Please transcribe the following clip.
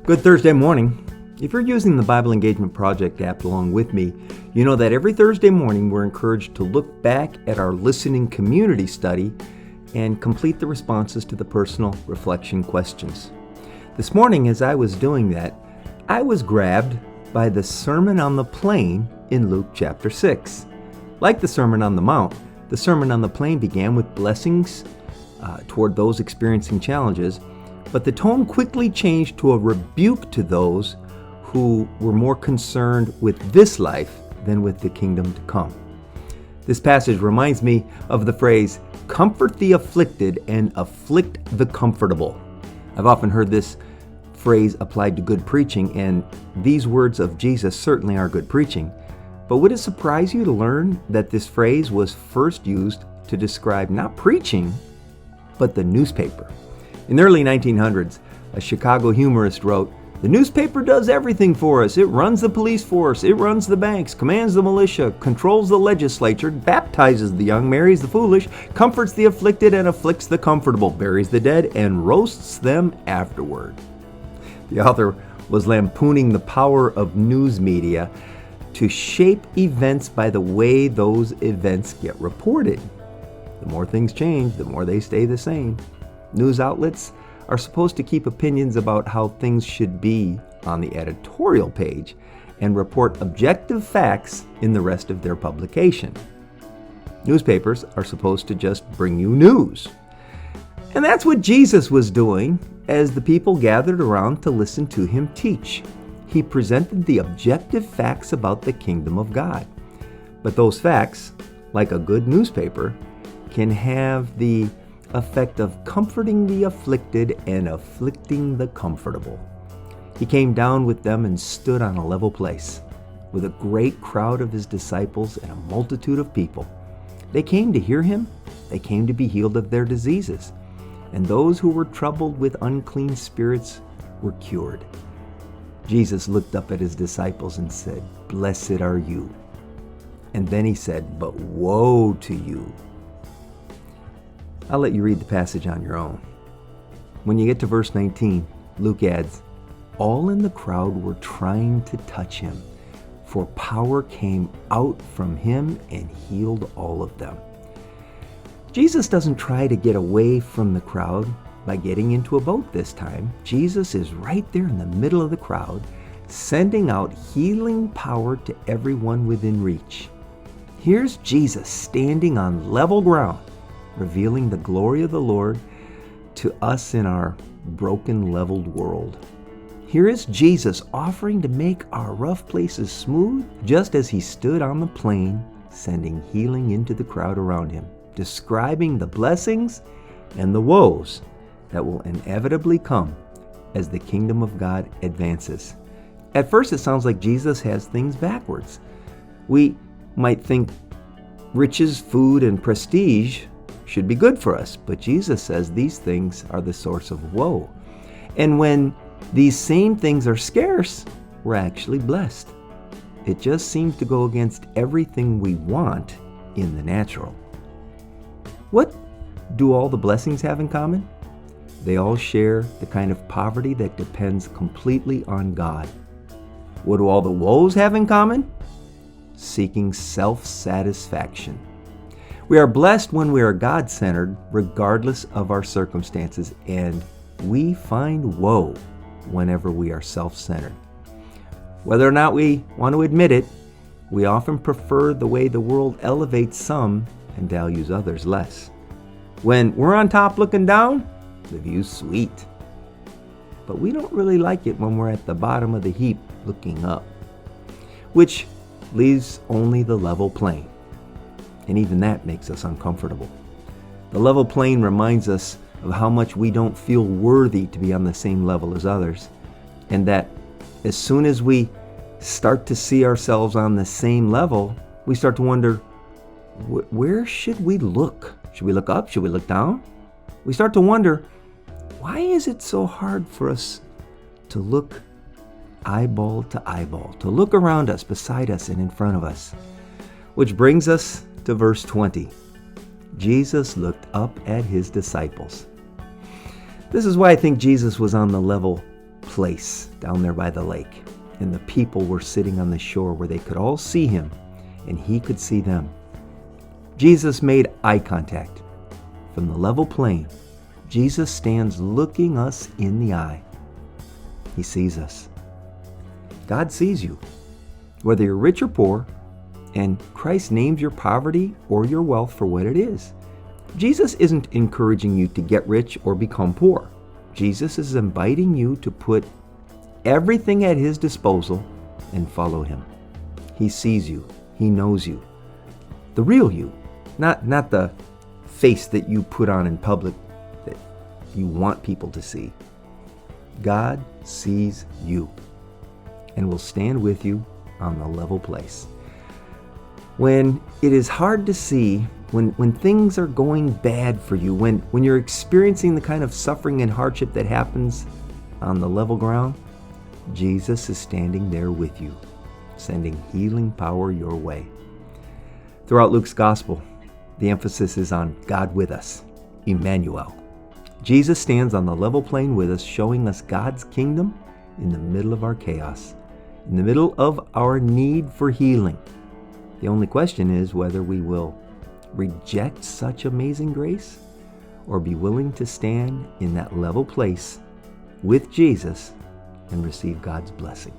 Good Thursday morning. If you're using the Bible Engagement Project app along with me, you know that every Thursday morning we're encouraged to look back at our listening community study and complete the responses to the personal reflection questions. This morning, as I was doing that, I was grabbed by the Sermon on the Plain in Luke chapter 6. Like the Sermon on the Mount, the Sermon on the Plain began with blessings toward those experiencing challenges, but the tone quickly changed to a rebuke to those who were more concerned with this life than with the kingdom to come. This passage reminds me of the phrase, "Comfort the afflicted and afflict the comfortable." I've often heard this phrase applied to good preaching, and these words of Jesus certainly are good preaching. But would it surprise you to learn that this phrase was first used to describe not preaching, but the newspaper? In the early 1900s, a Chicago humorist wrote, "The newspaper does everything for us. It runs the police force, it runs the banks, commands the militia, controls the legislature, baptizes the young, marries the foolish, comforts the afflicted and afflicts the comfortable, buries the dead, and roasts them afterward." The author was lampooning the power of news media to shape events by the way those events get reported. The more things change, the more they stay the same. News outlets are supposed to keep opinions about how things should be on the editorial page and report objective facts in the rest of their publication. Newspapers are supposed to just bring you news. And that's what Jesus was doing as the people gathered around to listen to him teach. He presented the objective facts about the kingdom of God. But those facts, like a good newspaper, can have the effect of comforting the afflicted and afflicting the comfortable. He came down with them and stood on a level place, with a great crowd of his disciples and a multitude of people. They came to hear him, they came to be healed of their diseases, and those who were troubled with unclean spirits were cured. Jesus looked up at his disciples and said, "Blessed are you." And then he said, "But woe to you." I'll let you read the passage on your own. When you get to verse 19, Luke adds, "All in the crowd were trying to touch him, for power came out from him and healed all of them." Jesus doesn't try to get away from the crowd by getting into a boat this time. Jesus is right there in the middle of the crowd, sending out healing power to everyone within reach. Here's Jesus standing on level ground, revealing the glory of the Lord to us in our broken, leveled world. Here is Jesus offering to make our rough places smooth, just as he stood on the plain, sending healing into the crowd around him, describing the blessings and the woes that will inevitably come as the kingdom of God advances. At first, it sounds like Jesus has things backwards. We might think riches, food, and prestige should be good for us, but Jesus says these things are the source of woe. And when these same things are scarce, we're actually blessed. It just seems to go against everything we want in the natural. What do all the blessings have in common? They all share the kind of poverty that depends completely on God. What do all the woes have in common? Seeking self-satisfaction. We are blessed when we are God-centered, regardless of our circumstances, and we find woe whenever we are self-centered. Whether or not we want to admit it, we often prefer the way the world elevates some and values others less. When we're on top looking down, the view's sweet. But we don't really like it when we're at the bottom of the heap looking up, which leaves only the level plane. And even that makes us uncomfortable. The level plane reminds us of how much we don't feel worthy to be on the same level as others, and that as soon as we start to see ourselves on the same level, we start to wonder, where should we look? Should we look up? Should we look down? We start to wonder, why is it so hard for us to look eyeball to eyeball, to look around us, beside us, and in front of us? Which brings us to verse 20. Jesus looked up at his disciples. This is why I think Jesus was on the level place down there by the lake, and the people were sitting on the shore where they could all see him, and he could see them. Jesus made eye contact. From the level plane, Jesus stands looking us in the eye. He sees us. God sees you, whether you're rich or poor, and Christ names your poverty or your wealth for what it is. Jesus isn't encouraging you to get rich or become poor. Jesus is inviting you to put everything at his disposal and follow him. He sees you. He knows you. The real you, not the face that you put on in public that you want people to see. God sees you and will stand with you on the level place. When it is hard to see, when things are going bad for you, when you're experiencing the kind of suffering and hardship that happens on the level ground, Jesus is standing there with you, sending healing power your way. Throughout Luke's gospel, the emphasis is on God with us, Emmanuel. Jesus stands on the level plane with us, showing us God's kingdom in the middle of our chaos, in the middle of our need for healing. The only question is whether we will reject such amazing grace or be willing to stand in that level place with Jesus and receive God's blessing.